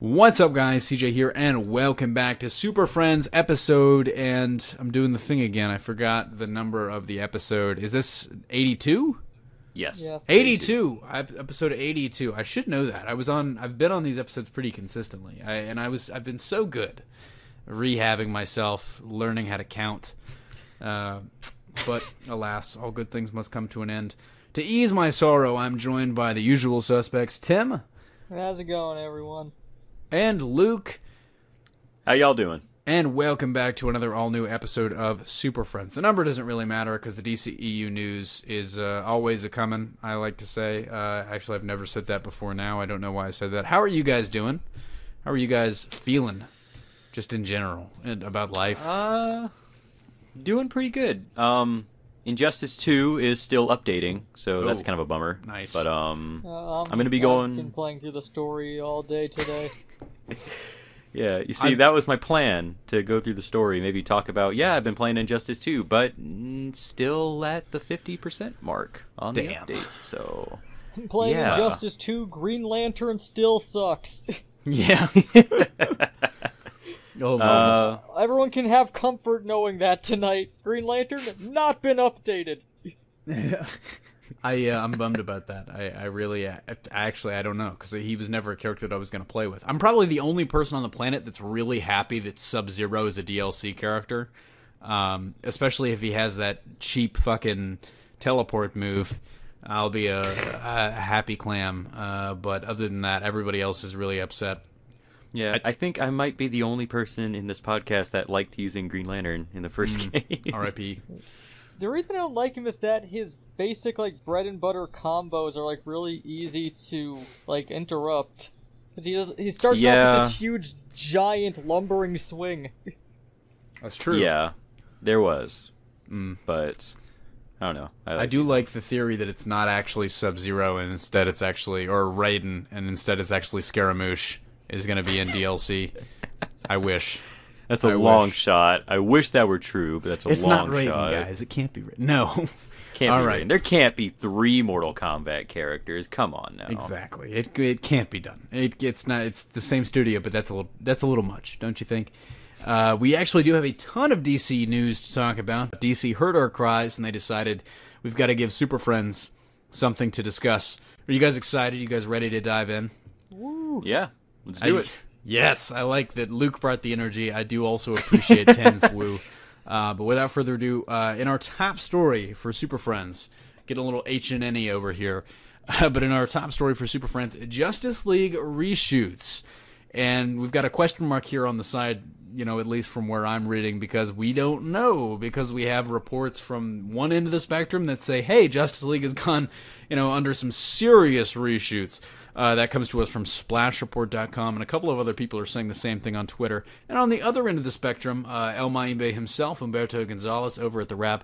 What's up, guys? CJ here, and welcome back to Super Friends episode, and I'm doing the thing again. I forgot the number of the episode. Is this 82? Yes. Yeah, 82. Episode 82. I should know that. I've been on these episodes pretty consistently. I've been so good rehabbing myself, learning how to count. But alas, all good things must come to an end. To ease my sorrow, I'm joined by the usual suspects, Tim. How's it going, everyone? And Luke. How y'all doing? And welcome back to another all-new episode of Super Friends. The number doesn't really matter because the DCEU news is always a-coming, I like to say. Actually, I've never said that before now. I don't know why I said that. How are you guys doing? How are you guys feeling, just in general, and about life? Doing pretty good. Injustice 2 is still updating, so that's kind of a bummer. Nice. But I'm going to be going... I've been playing through the story all day today. Yeah, you see, that was my plan, to go through the story, maybe talk about, I've been playing Injustice 2, but still at the 50% mark on the update, so... Playing Injustice 2, Green Lantern still sucks. Yeah. Everyone can have comfort knowing that tonight. Green Lantern not been updated. I'm bummed about that. I really, actually, I don't know, because he was never a character that I was going to play with. I'm probably the only person on the planet that's really happy that Sub-Zero is a DLC character, especially if he has that cheap fucking teleport move. I'll be a happy clam, but other than that, everybody else is really upset. Yeah, I think I might be the only person in this podcast that liked using Green Lantern in the first game. R.I.P. The reason I don't like him is that his basic, bread and butter combos are, really easy to, interrupt. He starts off with this huge, giant, lumbering swing. That's true. Yeah, there was. But, I don't know. I do like the theory that it's not actually Sub-Zero, and instead it's actually, or Raiden, and instead it's actually Scaramouche is going to be in DLC. I wish. That's a long shot. I wish that were true, but that's a long shot. It's not Raiden, guys. It can't be Raiden. No. Can't be Raiden. There can't be 3 Mortal Kombat characters. Come on now. Exactly. It can't be done. It's not. It's the same studio, but that's a little much, don't you think? We actually do have a ton of DC news to talk about. DC heard our cries, and they decided we've got to give Super Friends something to discuss. Are you guys excited? You guys ready to dive in? Woo! Yeah. Let's do it. Yes, I like that Luke brought the energy. I do also appreciate Tim's woo. But without further ado, in our top story for Super Friends, get a little H&N-y over here. But in our top story for Super Friends, Justice League reshoots. And we've got a question mark here on the side, at least from where I'm reading, because we don't know, because we have reports from one end of the spectrum that say, hey, Justice League has gone, under some serious reshoots. That comes to us from SplashReport.com, and a couple of other people are saying the same thing on Twitter. And on the other end of the spectrum, El Maimbe himself, Humberto Gonzalez, over at The Wrap,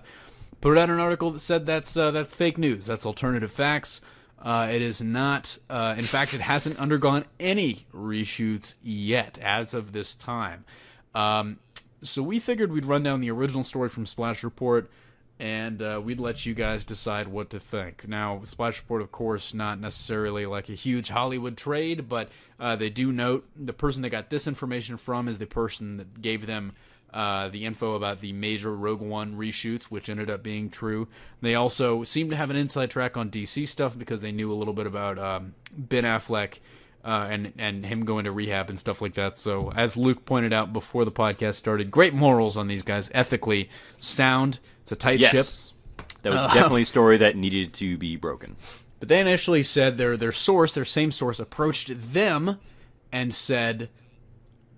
put out an article that said that's fake news. That's alternative facts. It is not. In fact, it hasn't undergone any reshoots yet as of this time. So we figured we'd run down the original story from Splash Report, and we'd let you guys decide what to think. Now, Splash Report, of course, not necessarily like a huge Hollywood trade, but they do note the person that got this information from is the person that gave them the info about the major Rogue One reshoots, which ended up being true. They also seem to have an inside track on DC stuff because they knew a little bit about Ben Affleck and him going to rehab and stuff like that. So, as Luke pointed out before the podcast started, great morals on these guys, ethically sound. It's a tight ship. That was definitely a story that needed to be broken. But they initially said their same source, approached them and said,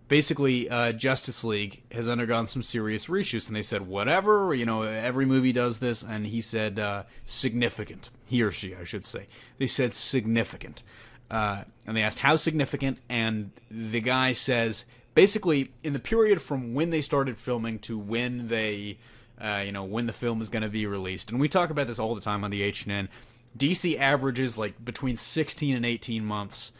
basically, Justice League has undergone some serious reshoots. And they said, whatever, every movie does this. And he said, significant. He or she, I should say. They said significant. And they asked how significant, and the guy says, basically, in the period from when they started filming to when they, when the film is going to be released, and we talk about this all the time on the H&N, DC averages between 16 and 18 months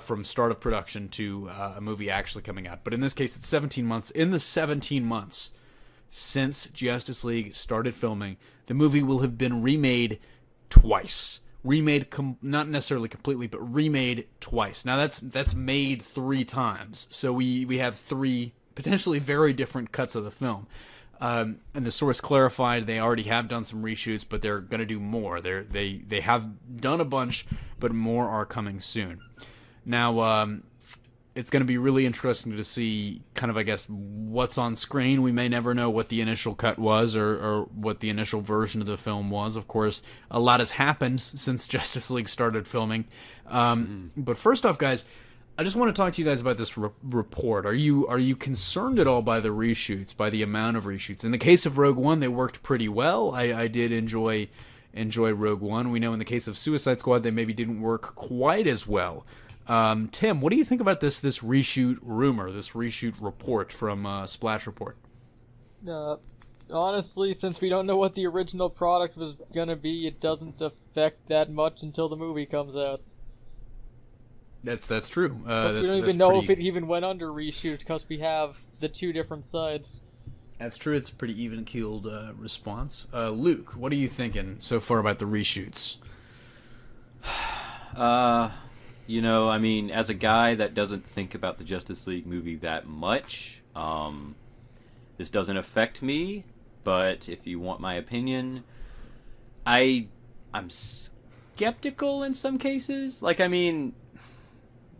from start of production to a movie actually coming out. But in this case, it's 17 months. In the 17 months since Justice League started filming, the movie will have been remade twice, remade, not necessarily completely, but remade twice. Now that's made 3 times, so we have 3 potentially very different cuts of the film. And the source clarified they already have done some reshoots, but they're going to do more. They have done a bunch, but more are coming soon. Now, it's going to be really interesting to see kind of, I guess, what's on screen. We may never know what the initial cut was or what the initial version of the film was. Of course, a lot has happened since Justice League started filming. But first off, guys, I just want to talk to you guys about this report. Are you concerned at all by the reshoots, by the amount of reshoots? In the case of Rogue One, they worked pretty well. I did enjoy Rogue One. We know in the case of Suicide Squad, they maybe didn't work quite as well. Tim, what do you think about this reshoot rumor, this reshoot report from Splash Report? Honestly, since we don't know what the original product was gonna be, it doesn't affect that much until the movie comes out. That's true. We don't even know if it even went under reshoot because we have the 2 different sides. That's true. It's a pretty even-keeled response. Luke, what are you thinking so far about the reshoots? You know, I mean, as a guy that doesn't think about the Justice League movie that much, this doesn't affect me. But if you want my opinion, I'm skeptical in some cases. Like, I mean,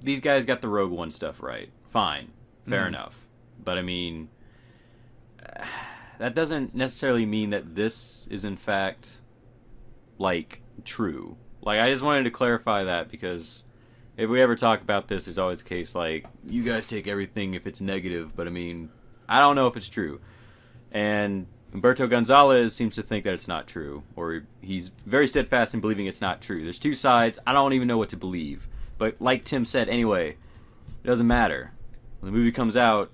these guys got the Rogue One stuff right. Fine. Fair enough. But, I mean, that doesn't necessarily mean that this is, in fact, like, true. Like, I just wanted to clarify that because if we ever talk about this, there's always a case like, you guys take everything if it's negative, but, I mean, I don't know if it's true. And Humberto Gonzalez seems to think that it's not true, or he's very steadfast in believing it's not true. There's 2 sides. I don't even know what to believe. But like Tim said, anyway, it doesn't matter. When the movie comes out,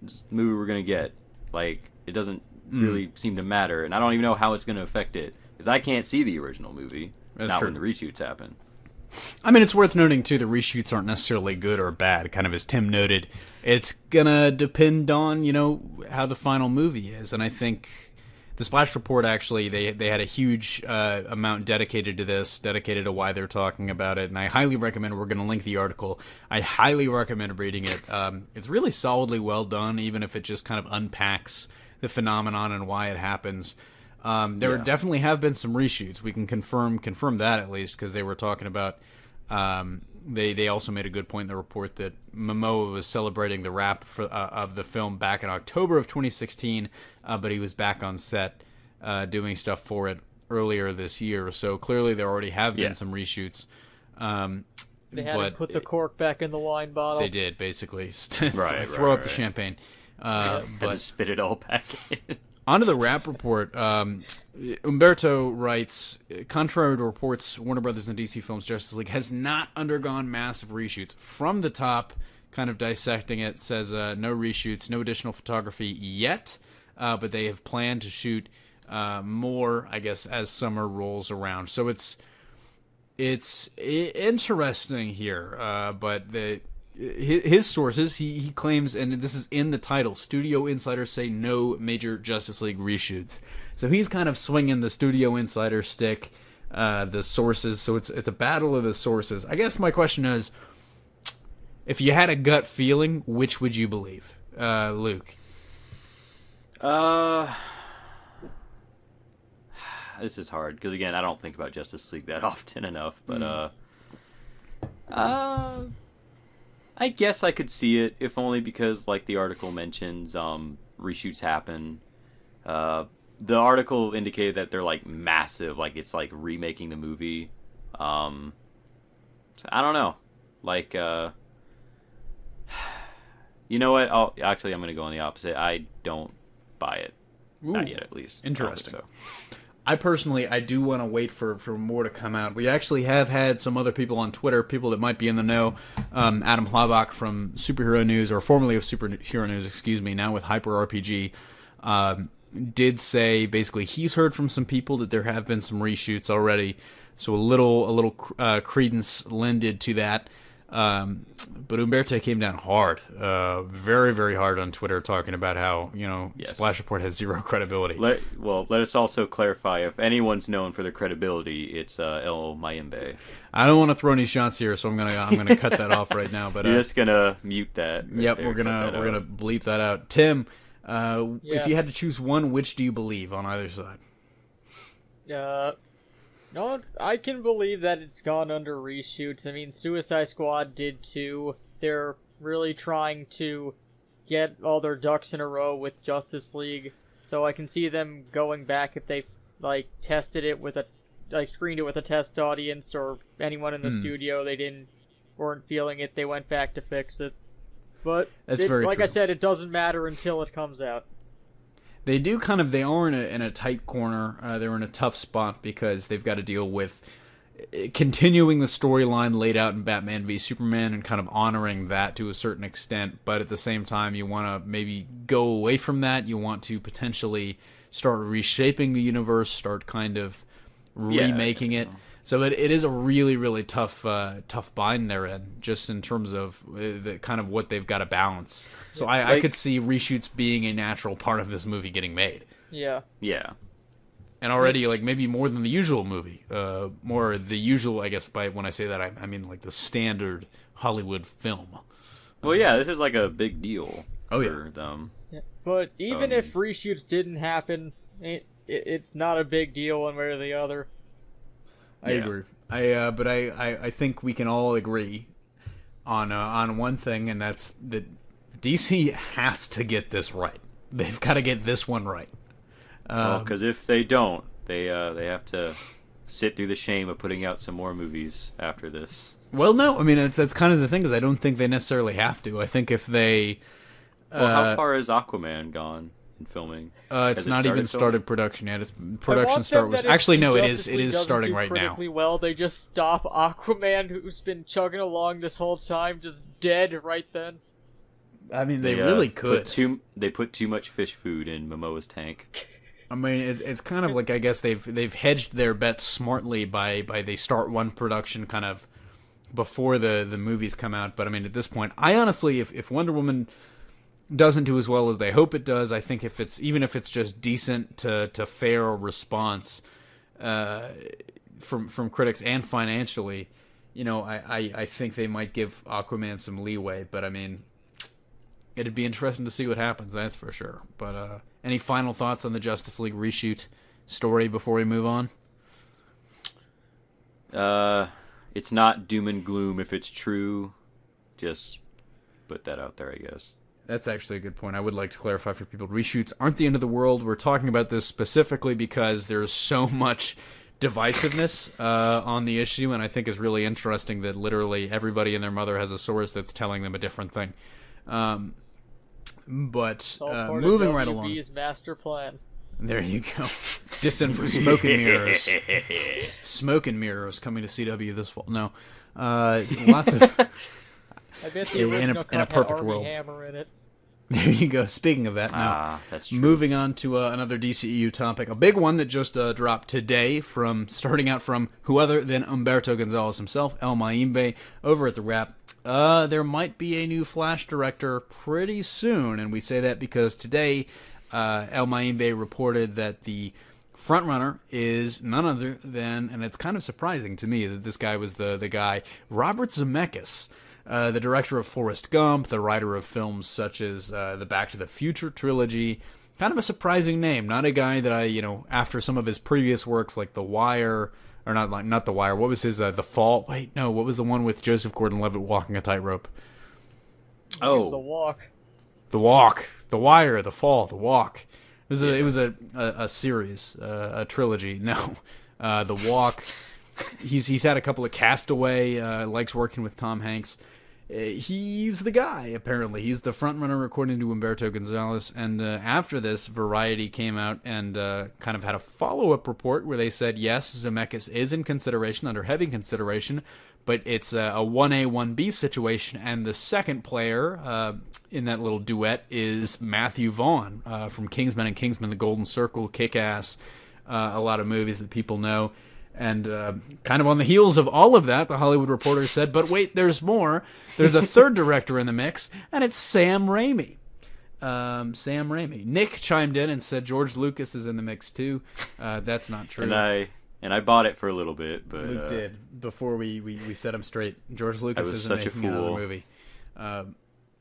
it's the movie we're going to get. Like, it doesn't really seem to matter, and I don't even know how it's going to affect it, because I can't see the original movie, not when the reshoots happen. I mean, it's worth noting, too, the reshoots aren't necessarily good or bad. Kind of as Tim noted, it's going to depend on, how the final movie is. And I think the Splash Report, actually, they had a huge amount dedicated to this, dedicated to why they're talking about it. And I highly recommend, we're going to link the article, I highly recommend reading it. It's really solidly well done, even if it just kind of unpacks the phenomenon and why it happens. There definitely have been some reshoots. We can confirm that at least, because they were talking about. They also made a good point in the report that Momoa was celebrating the wrap of the film back in October of 2016, but he was back on set doing stuff for it earlier this year. So clearly there already have been some reshoots. They had to put the cork back in the wine bottle. They did, basically. Throw up the champagne. But spit it all back in. Onto the wrap report, Umberto writes, contrary to reports, Warner Brothers and DC Films' Justice League has not undergone massive reshoots. From the top, kind of dissecting it, says no reshoots, no additional photography yet, but they have planned to shoot more, I guess, as summer rolls around. So it's interesting here, but his sources, he claims, and this is in the title, Studio Insiders say no major Justice League reshoots. So he's kind of swinging the Studio Insider stick, the sources. So it's a battle of the sources. I guess my question is, if you had a gut feeling, which would you believe, Luke? This is hard because again, I don't think about Justice League that often enough. But I guess I could see it, if only because, like the article mentions, reshoots happen. The article indicated that they're like massive, like it's like remaking the movie. So I don't know. Like, you know what? I'm going to go on the opposite. I don't buy it. Ooh, not yet, at least. Interesting. I personally, I do want to wait for more to come out. We actually have had some other people on Twitter, people that might be in the know. Adam Hlabach from Superhero News, or formerly of Superhero News, excuse me, now with Hyper RPG, did say basically he's heard from some people that there have been some reshoots already. So a little credence lended to that. But Umberto came down hard, very, very hard on Twitter, talking about how, Splash Report has zero credibility. Let us also clarify, if anyone's known for their credibility, it's El Mayimbe. I don't want to throw any shots here, so I'm gonna cut that off right now. But you're just gonna mute that. Yep, we're gonna bleep that out. Tim, if you had to choose one, which do you believe on either side? No, I can believe that it's gone under reshoots. I mean, Suicide Squad did too. They're really trying to get all their ducks in a row with Justice League, so I can see them going back if they tested it with screened it with a test audience, or anyone in the studio weren't feeling it. They went back to fix it. But very true. I said, it doesn't matter until it comes out. They do they are in a tight corner. They're in a tough spot because they've got to deal with continuing the storyline laid out in Batman v Superman and kind of honoring that to a certain extent. But at the same time, you want to maybe go away from that. You want to potentially start reshaping the universe, start kind of remaking it. So it is a really, really tough bind they're in, just in terms of the kind of what they've got to balance. So I could see reshoots being a natural part of this movie getting made. Yeah. Yeah. And already, maybe more than the usual movie. More the usual, I guess, when I say that, I mean, the standard Hollywood film. Well, yeah, this is a big deal for them. Yeah. But even if reshoots didn't happen, it's not a big deal one way or the other. I agree. But I think we can all agree on one thing, and that's that DC has to get this right. They've got to get this one right. Because if they don't, they have to sit through the shame of putting out some more movies after this. Well, no, I mean that's kind of the thing, is I don't think they necessarily have to. I think if they, how far is Aquaman gone in filming? It's not even started production yet. Its production start was actually no. It is starting right now. Well, they just stop Aquaman, who's been chugging along this whole time, just dead right then. I mean, they really could. They put too much fish food in Momoa's tank. I mean, it's kind of I guess they've hedged their bets smartly by they start one production kind of before the movies come out. But I mean, at this point, I honestly, if Wonder Woman doesn't do as well as they hope it does, I think if it's just decent to fair response from critics and financially, I think they might give Aquaman some leeway. But I mean, it'd be interesting to see what happens, that's for sure. But any final thoughts on the Justice League reshoot story before we move on? It's not doom and gloom if it's true. Just put that out there, I guess. That's actually a good point. I would like to clarify for people, reshoots aren't the end of the world. We're talking about this specifically because there's so much divisiveness on the issue, and I think it's really interesting that literally everybody and their mother has a source that's telling them a different thing. But moving right along. Master plan. There you go. Smoke and mirrors. Smoke and mirrors coming to CW this fall. No, lots of. I bet the original in a perfect had world. Hammer in it. There you go. Speaking of that, now that's true. Moving on to another DCEU topic, a big one that just dropped today, starting out from who other than Humberto Gonzalez himself, El Mayimbe, over at the Wrap. There might be a new Flash director pretty soon, and we say that because today El Mayimbe reported that the frontrunner is none other than, and it's kind of surprising to me that this guy was the guy, Robert Zemeckis, the director of Forrest Gump, the writer of films such as the Back to the Future trilogy. Kind of a surprising name, not a guy that I, after some of his previous works like The Wire, or not The Wire, what was his, The Fall? Wait, no, what was the one with Joseph Gordon-Levitt walking a tightrope? Oh. The Walk. The Walk. The Wire, The Fall, The Walk. It was a series, a trilogy. No, The Walk. He's had a couple of Castaway. Likes working with Tom Hanks. He's the guy, apparently. He's the frontrunner, according to Humberto Gonzalez. And after this, Variety came out and kind of had a follow-up report where they said, yes, Zemeckis is in consideration, under heavy consideration, but it's a 1A, 1B situation. And the second player in that little duet is Matthew Vaughn from Kingsman and Kingsman: The Golden Circle, Kick-Ass, a lot of movies that people know. And kind of on the heels of all of that, the Hollywood Reporter said, but wait, there's more. There's a third director in the mix, and it's Sam Raimi. Sam Raimi. Nick chimed in and said George Lucas is in the mix too. That's not true. And I bought it for a little bit, but Luke did before we set him straight. George Lucas isn't making another movie.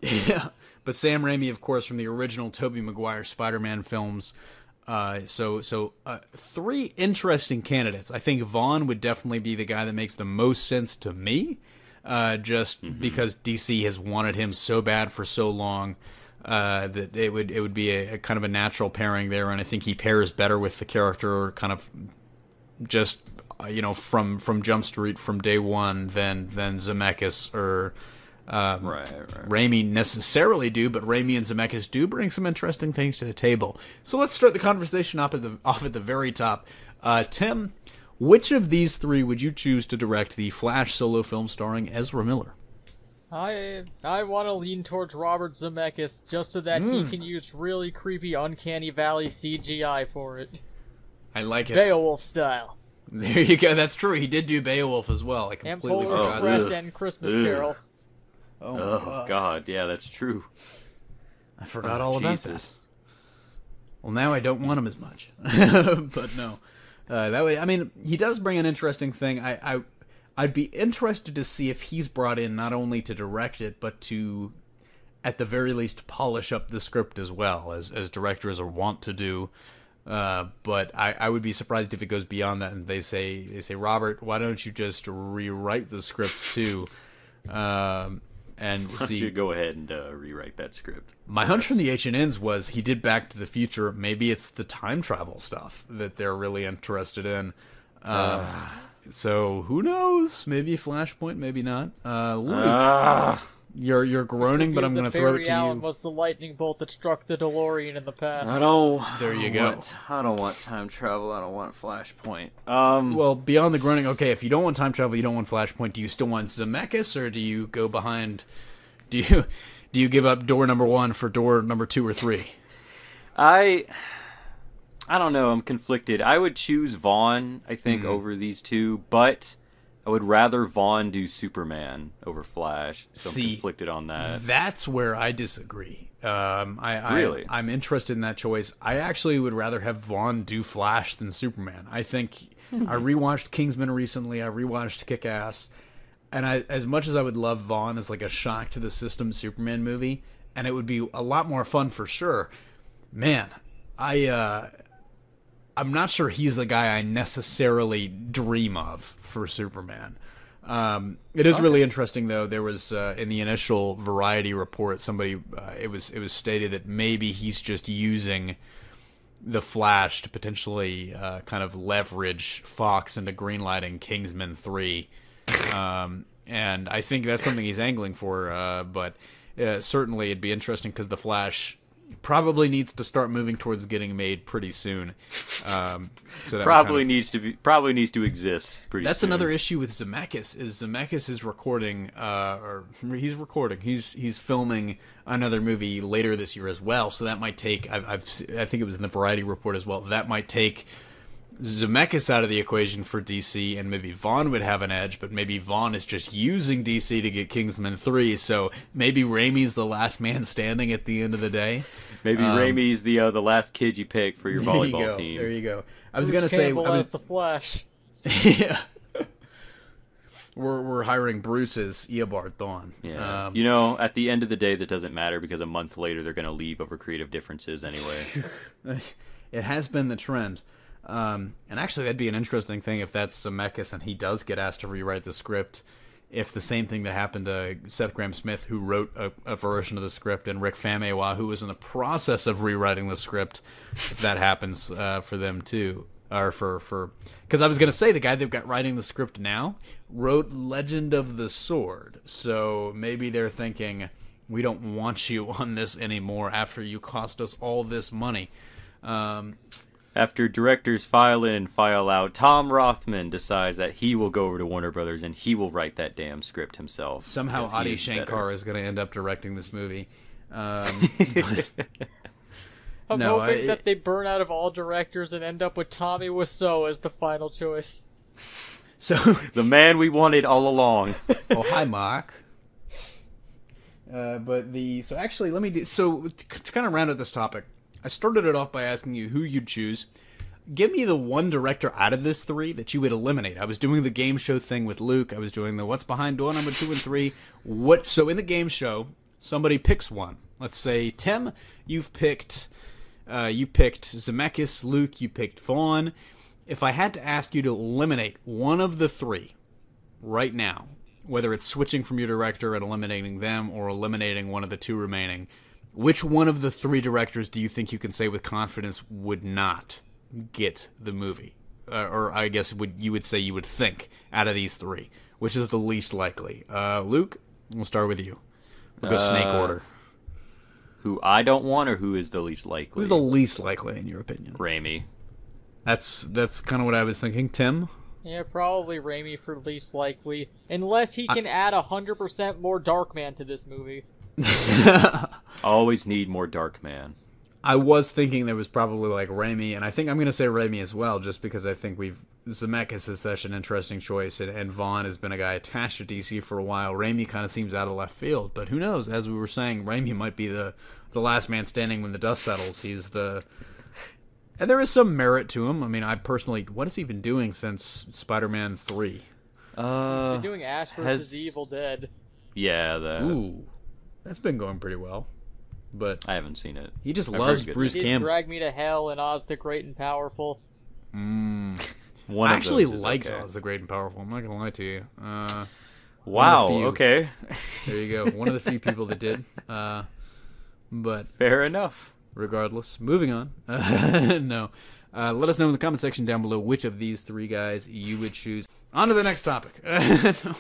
Yeah, but Sam Raimi, of course, from the original Tobey Maguire Spider-Man films. So three interesting candidates. I think Vaughn would definitely be the guy that makes the most sense to me, because DC has wanted him so bad for so long. That it would be a kind of a natural pairing there, and I think he pairs better with the character, kind of just from Jump Street from day one than Zemeckis or Raimi necessarily do. But Raimi and Zemeckis do bring some interesting things to the table. So let's start the conversation off at the very top. Tim, which of these three would you choose to direct the Flash solo film starring Ezra Miller? I want to lean towards Robert Zemeckis just so that he can use really creepy Uncanny Valley CGI for it. I like it. Beowulf style. There you go. That's true. He did do Beowulf as well. I completely forgot. Express and Christmas Carol. Oh God, yeah, that's true. I forgot all about that. Well, now I don't want him as much. But no. That way, I mean, he does bring an interesting thing. I'd be interested to see if he's brought in not only to direct it, but to, at the very least, polish up the script as well, as directors are wont to do. But I would be surprised if it goes beyond that and they say, Robert, why don't you just rewrite the script too? And why don't you go ahead and rewrite that script? My hunch from the H&Ns was he did Back to the Future. Maybe it's the time travel stuff that they're really interested in. So who knows? Maybe Flashpoint, maybe not. Luke, you're groaning, but I'm going to throw it to you. Was the lightning bolt that struck the DeLorean in the past? There you go. I don't want time travel. I don't want Flashpoint. Well, beyond the groaning, okay. If you don't want time travel, you don't want Flashpoint. Do you still want Zemeckis, or do you go behind? Do you give up door number 1 for door number 2 or 3? I don't know. I'm conflicted. I would choose Vaughn, I think, over these two, but I would rather Vaughn do Superman over Flash. So I'm conflicted on that. That's where I disagree. Really? I'm interested in that choice. I actually would rather have Vaughn do Flash than Superman. I think I rewatched Kingsman recently. I rewatched Kick-Ass. And as much as I would love Vaughn as like a shock to the system Superman movie, and it would be a lot more fun for sure, man, I'm not sure he's the guy I necessarily dream of for Superman. It is really interesting, though. There was in the initial Variety report, somebody it was stated that maybe he's just using the Flash to potentially kind of leverage Fox into greenlighting Kingsman 3, and I think that's something he's angling for. But certainly, it'd be interesting because the Flash probably needs to start moving towards getting made pretty soon. So that probably needs to exist pretty soon. That's another issue with Zemeckis. Zemeckis is recording, He's filming another movie later this year as well. So that might take. I think it was in the Variety report as well. That might take Zemeckis out of the equation for DC, and maybe Vaughn would have an edge, but maybe Vaughn is just using DC to get Kingsman 3, so maybe Raimi's the last man standing at the end of the day. Maybe Raimi's the last kid you pick for your volleyball team. There you go. I was going to say... the Flash. Yeah. We're hiring Bruce as Eobard Thawne. Yeah. At the end of the day, that doesn't matter, because a month later they're going to leave over creative differences anyway. It has been the trend. And actually, that'd be an interesting thing if that's Zemeckis and he does get asked to rewrite the script. If the same thing that happened to Seth Grahame-Smith, who wrote a version of the script, and Rick Famuyiwa, who was in the process of rewriting the script, if that happens for them too, or for because I was going to say the guy they've got writing the script now wrote Legend of the Sword, so maybe they're thinking, we don't want you on this anymore after you cost us all this money. After directors file in, file out, Tom Rothman decides that he will go over to Warner Brothers and he will write that damn script himself. Somehow Adi Shankar is going to end up directing this movie. I'm hoping that they burn out of all directors and end up with Tommy Wiseau as the final choice. So The man we wanted all along. oh, hi, Mark. So actually, let me do so to kind of round out this topic. I started it off by asking you who you'd choose. Give me the one director out of this three that you would eliminate. I was doing the game show thing with Luke. I was doing the what's behind door number 2 and 3. So in the game show, somebody picks one. Let's say Tim, you picked Zemeckis. Luke, you picked Vaughn. If I had to ask you to eliminate one of the three right now, whether it's switching from your director and eliminating them or eliminating one of the two remaining, which one of the three directors do you think you can say with confidence would not get the movie? Or I guess you would say you would think out of these three, which is the least likely? Luke, we'll start with you. We'll go snake order. Who I don't want, or who is the least likely? Who's the least likely in your opinion? Raimi. That's kind of what I was thinking. Tim? Yeah, probably Raimi for least likely, unless he can add 100% more Darkman to this movie. Always need more Darkman. I was thinking there was probably like Raimi, and I think I'm going to say Raimi as well, just because I think Zemeckis is such an interesting choice, and Vaughn has been a guy attached to DC for a while. Raimi kind of seems out of left field, but who knows? As we were saying, Raimi might be the last man standing when the dust settles. And there is some merit to him. I mean, I personally, what has he been doing since Spider-Man 3? He's been doing Ash vs. Evil Dead. Yeah, Ooh, that's been going pretty well. But I haven't seen it. He just loves Bruce Campbell. He did Drag Me to Hell and Oz the Great and Powerful. I actually liked Oz the Great and Powerful. I'm not going to lie to you. Wow, okay. There you go. One of the few people that did. But fair enough. Regardless, moving on. No. Let us know in the comment section down below which of these three guys you would choose. On to the next topic. No.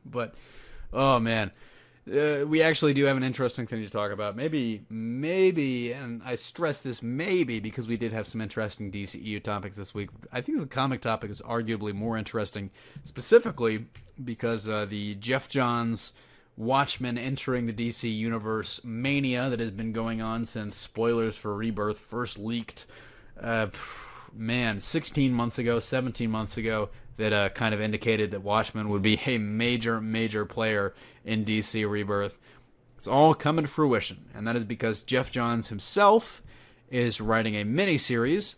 But, oh man. We actually do have an interesting thing to talk about. Maybe, and I stress this maybe because we did have some interesting DCEU topics this week. I think the comic topic is arguably more interesting, specifically because the Jeff Johns Watchmen entering the DC Universe mania that has been going on since spoilers for Rebirth first leaked, 17 months ago, that kind of indicated that Watchmen would be a major player in DC Rebirth. It's all coming to fruition, and that is because Jeff Johns himself is writing a miniseries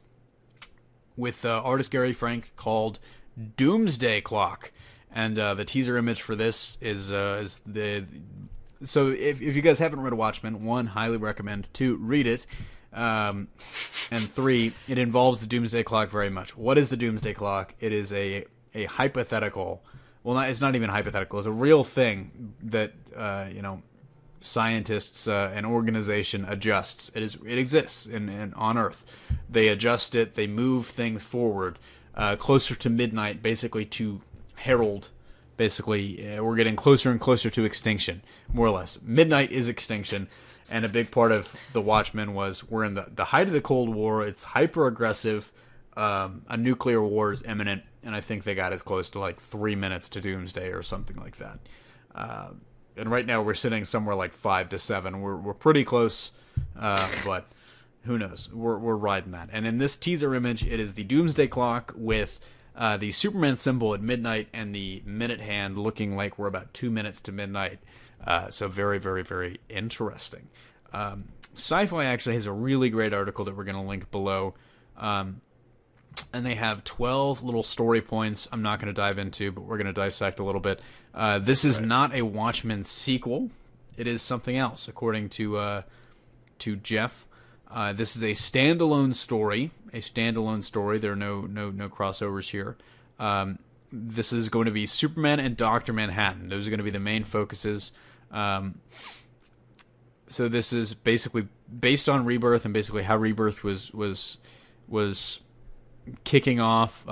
with artist Gary Frank called Doomsday Clock. And the teaser image for this is the... So if you guys haven't read Watchmen, 1, highly recommend. 2, read it. And 3, it involves the Doomsday Clock very much. What is the Doomsday Clock? It is a hypothetical... Well, it's not even hypothetical. It's a real thing that, scientists, an organization adjusts. It exists on Earth. They adjust it. They move things forward closer to midnight, basically to... herald, basically, we're getting closer and closer to extinction, more or less. Midnight is extinction, and a big part of the Watchmen was we're in the height of the Cold War. It's hyper-aggressive. A nuclear war is imminent, and I think they got as close to like 3 minutes to Doomsday or something like that. And right now we're sitting somewhere like 5 to 7. We're pretty close, but who knows? We're riding that. And in this teaser image, it is the Doomsday Clock with... the Superman symbol at midnight and the minute hand looking like we're about 2 minutes to midnight. So very, very, very interesting. Sci-Fi actually has a really great article that we're going to link below. And they have 12 little story points I'm not going to dive into, but we're going to dissect a little bit. This is not a Watchmen sequel. It is something else, according to Jeff. This is a standalone story. There are no crossovers here. This is going to be Superman and Dr. Manhattan. Those are going to be the main focuses. So this is basically based on Rebirth and basically how Rebirth was kicking off.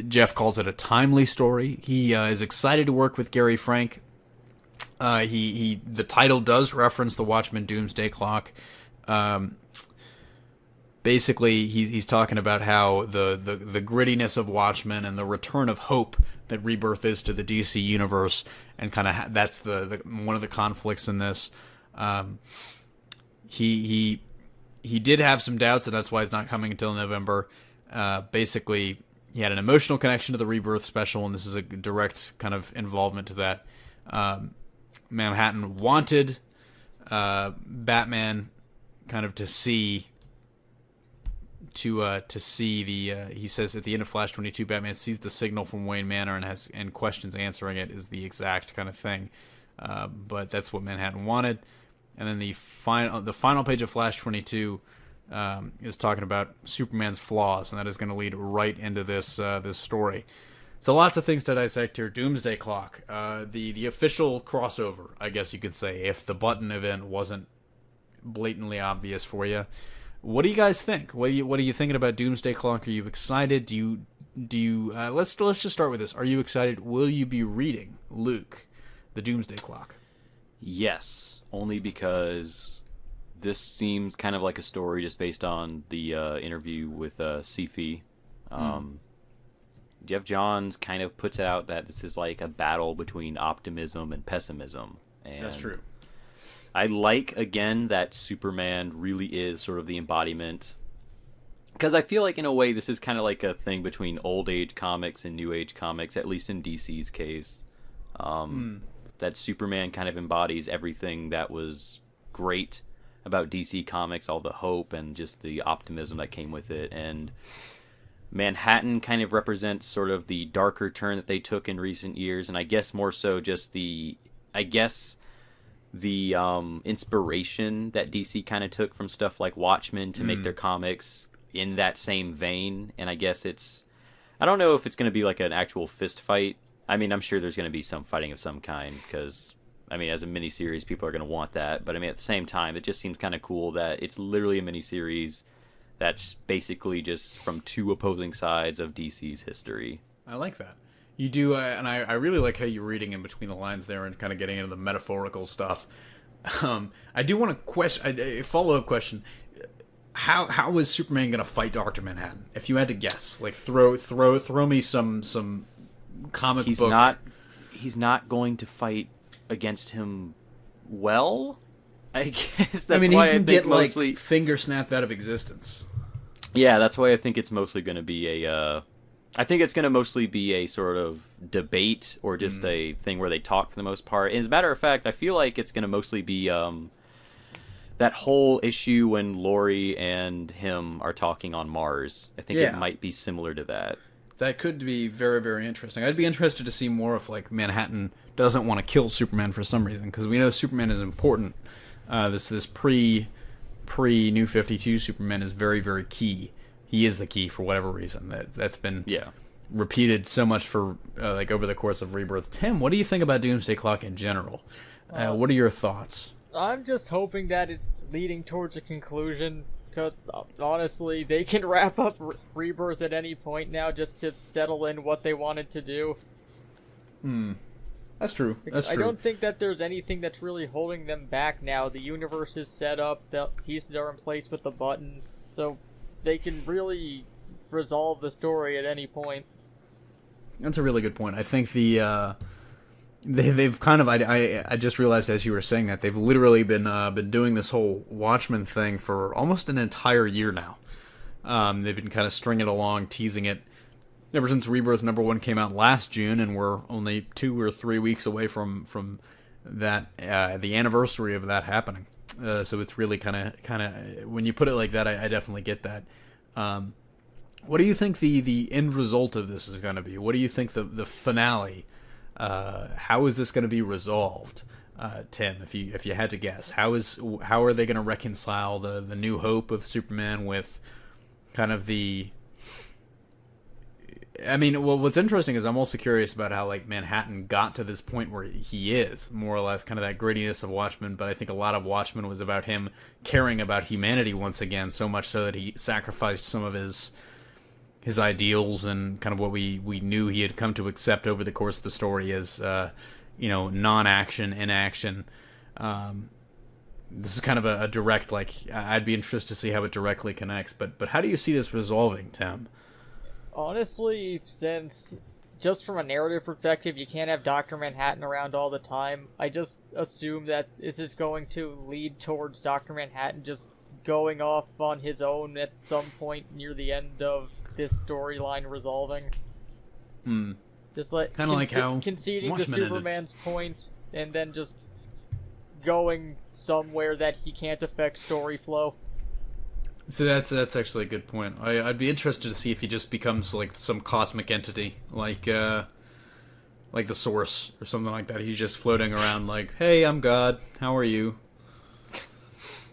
Jeff calls it a timely story. He is excited to work with Gary Frank. The title does reference the Watchmen Doomsday Clock. Basically, he's talking about how the grittiness of Watchmen and the return of hope that Rebirth is to the DC universe, and kind of that's the one of the conflicts in this. He did have some doubts, and that's why it's not coming until November. Basically, he had an emotional connection to the Rebirth special, and this is a direct kind of involvement to that. Manhattan wanted Batman kind of to see the he says at the end of Flash 22, Batman sees the signal from Wayne Manor and questions answering it is the exact kind of thing, but that's what Manhattan wanted. And then the final page of Flash 22 is talking about Superman's flaws, and that is going to lead right into this story. So lots of things to dissect here. Doomsday Clock, the official crossover, I guess you could say, if the button event wasn't blatantly obvious for you. What do you guys think? What are you thinking about Doomsday Clock? Are you excited? Do you let's just start with this. Are you excited? Will you be reading, Luke, the Doomsday Clock? Yes, only because this seems kind of like a story just based on the interview with Sifi. Jeff Johns kind of puts out that this is like a battle between optimism and pessimism. And that's true. I like, again, that Superman really is sort of the embodiment. Because I feel like, in a way, this is kind of like a thing between old age comics and new age comics, at least in DC's case. That Superman kind of embodies everything that was great about DC Comics, all the hope and just the optimism that came with it. And Manhattan kind of represents sort of the darker turn that they took in recent years, and I guess more so just the inspiration that DC kind of took from stuff like Watchmen to make their comics in that same vein. And I guess I don't know if it's going to be like an actual fist fight. I mean, I'm sure there's going to be some fighting of some kind because, I mean, as a miniseries, people are going to want that. But I mean, at the same time, it just seems kind of cool that it's literally a miniseries that's basically just from two opposing sides of DC's history. I like that. You do, and I really like how you're reading in between the lines there and kind of getting into the metaphorical stuff. I do want to a follow-up question. How is Superman going to fight Dr. Manhattan? If you had to guess, like throw me some comic book. He's not going to fight against him well. I guess that's why he can I think mostly like finger snapped out of existence. Yeah, that's why I think it's mostly going to be I think it's going to mostly be a sort of debate or just a thing where they talk for the most part. And as a matter of fact, I feel like it's going to mostly be that whole issue when Laurie and him are talking on Mars. I think it might be similar to that. That could be very, very interesting. I'd be interested to see more if like Manhattan doesn't want to kill Superman for some reason, because we know Superman is important. This pre New 52 Superman is very, very key. He is the key for whatever reason. That's been repeated so much for like over the course of Rebirth. Tim, what do you think about Doomsday Clock in general? What are your thoughts? I'm just hoping that it's leading towards a conclusion, because honestly, they can wrap up Rebirth at any point now just to settle in what they wanted to do. That's true. I don't think that there's anything that's really holding them back now. The universe is set up, the pieces are in place with the button, so they can really resolve the story at any point. That's a really good point. I think they've kind of I just realized as you were saying that they've literally been doing this whole Watchmen thing for almost an entire year now. They've been kind of stringing it along, teasing it ever since Rebirth #1 came out last June, and we're only 2 or 3 weeks away from that the anniversary of that happening. So it's really kind of when you put it like that, I definitely get that. What do you think the end result of this is going to be? What do you think the finale? How is this going to be resolved, Tim? If you had to guess, how are they going to reconcile the new hope of Superman with kind of the? I mean, well, what's interesting is I'm also curious about how like Manhattan got to this point where he is more or less kind of that grittiness of Watchmen, but I think a lot of Watchmen was about him caring about humanity once again, so much so that he sacrificed some of his ideals and kind of what we knew he had come to accept over the course of the story as non-action, inaction. This is kind of a direct, like, I'd be interested to see how it directly connects, but how do you see this resolving, Tim? Honestly, since just from a narrative perspective, you can't have Dr. Manhattan around all the time, I just assume that this is going to lead towards Dr. Manhattan just going off on his own at some point near the end of this storyline resolving. Just like kind of like how conceding to Watchmen Superman's point, and then just going somewhere that he can't affect story flow. So that's actually a good point. I'd be interested to see if he just becomes like some cosmic entity, like the Source or something like that. He's just floating around like, "Hey, I'm God. How are you?"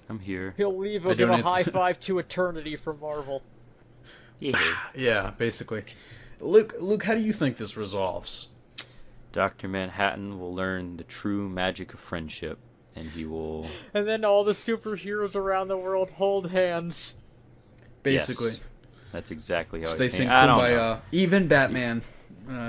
I'm here. He'll leave him a high five to eternity from Marvel. Yeah, basically. Luke, how do you think this resolves? Dr. Manhattan will learn the true magic of friendship, and he will... And then all the superheroes around the world hold hands. Basically. Yes. That's exactly how they I think. sing Kumbaya. Even Batman.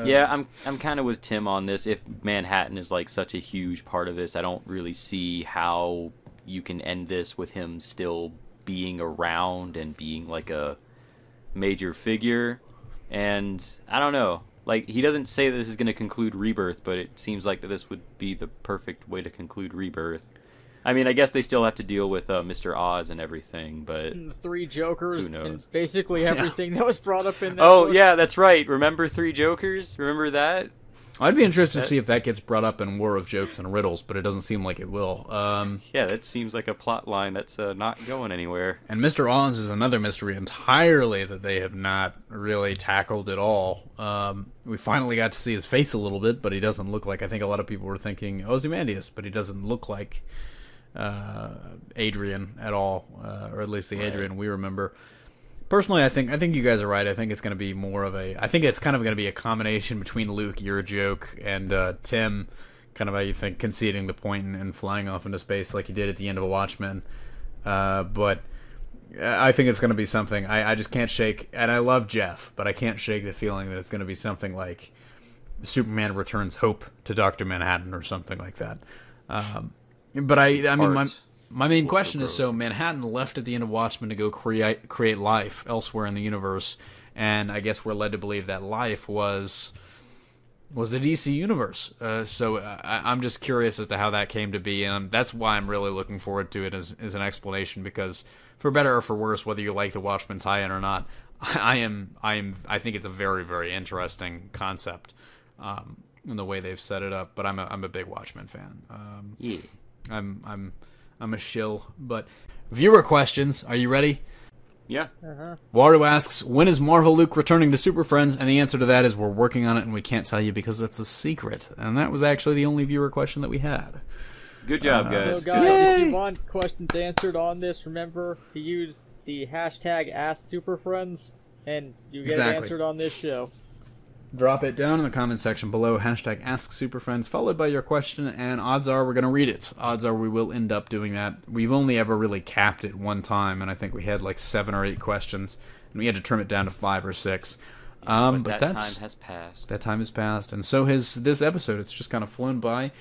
Yeah, I'm kind of with Tim on this. If Manhattan is like such a huge part of this, I don't really see how you can end this with him still being around and being like a major figure. And I don't know, like, he doesn't say this is going to conclude Rebirth, but it seems like that this would be the perfect way to conclude Rebirth. I mean, I guess they still have to deal with Mr. Oz and everything, but... And the 3 Jokers, who knows? and basically everything that was brought up in that book. Yeah, that's right. Remember 3 Jokers? Remember that? I'd be interested to see if that gets brought up in War of Jokes and Riddles, but it doesn't seem like it will. Yeah, that seems like a plot line that's not going anywhere. And Mr. Oz is another mystery entirely that they have not really tackled at all. We finally got to see his face a little bit, but he doesn't look like... I think a lot of people were thinking Ozymandias, but he doesn't look like Adrian at all, or at least the Adrian we remember. Personally, I think you guys are right. I think it's going to be more of a... I think it's kind of going to be a combination between Luke, your joke, and Tim, kind of how you think, conceding the point and flying off into space like he did at the end of a Watchmen. But I think it's going to be something... I just can't shake... And I love Jeff, but I can't shake the feeling that it's going to be something like Superman returns hope to Dr. Manhattan or something like that. But I mean... My main question is, so Manhattan left at the end of Watchmen to go create life elsewhere in the universe, and I guess we're led to believe that life was the DC universe. So I'm just curious as to how that came to be, and that's why I'm really looking forward to it as an explanation, because for better or for worse, whether you like the Watchmen tie-in or not, I think it's a very, very interesting concept in the way they've set it up. But I'm a big Watchmen fan. I'm a shill, but viewer questions. Are you ready? Yeah. Waru asks, when is Marvel Luke returning to Super Friends? And the answer to that is we're working on it and we can't tell you because that's a secret. And that was actually the only viewer question that we had. Good job, guys. So guys, if you want questions answered on this, remember to use the hashtag AskSuperFriends, and you get it answered on this show. Drop it down in the comment section below, hashtag AskSuperFriends, followed by your question, and odds are we're going to read it. Odds are we will end up doing that. We've only ever really capped it one time, and I think we had like 7 or 8 questions, and we had to trim it down to 5 or 6. But that time has passed. That time has passed, and so has this episode. It's just kind of flown by.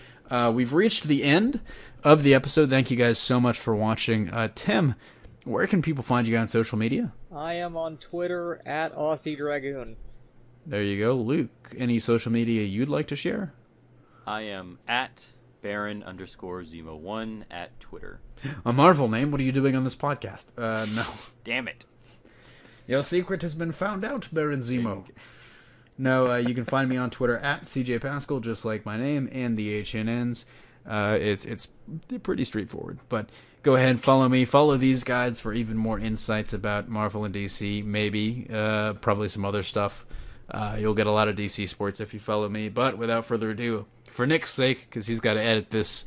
We've reached the end of the episode. Thank you guys so much for watching. Tim, where can people find you on social media? I am on Twitter at Aussie Dragoon. There you go. Luke, any social media you'd like to share? I am at Baron_Zemo1 at Twitter. A Marvel name? What are you doing on this podcast? No. Damn it. Your secret has been found out, Baron Zemo. No, you can find me on Twitter at CJ Pascal, just like my name, and the HNNs. It's pretty straightforward, but go ahead and follow me. Follow these guys for even more insights about Marvel and DC, maybe, probably some other stuff. You'll get a lot of DC sports if you follow me. But without further ado, for Nick's sake, because he's got to edit this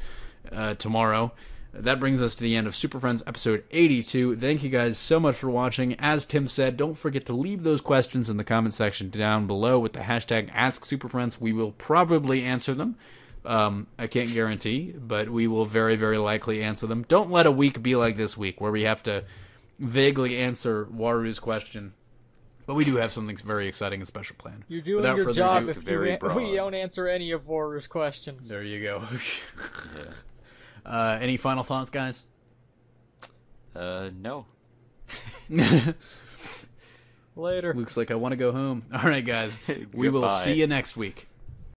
tomorrow, that brings us to the end of Super Friends episode 82. Thank you guys so much for watching. As Tim said, don't forget to leave those questions in the comment section down below with the hashtag AskSuperFriends. We will probably answer them. I can't guarantee, but we will very, very likely answer them. Don't let a week be like this week where we have to vaguely answer Waru's question. But we do have something very exciting and special planned. You're doing your job if we don't answer any of Waru's questions. There you go. Any final thoughts, guys? No. Later. Looks like I want to go home. All right, guys. We will see you next week.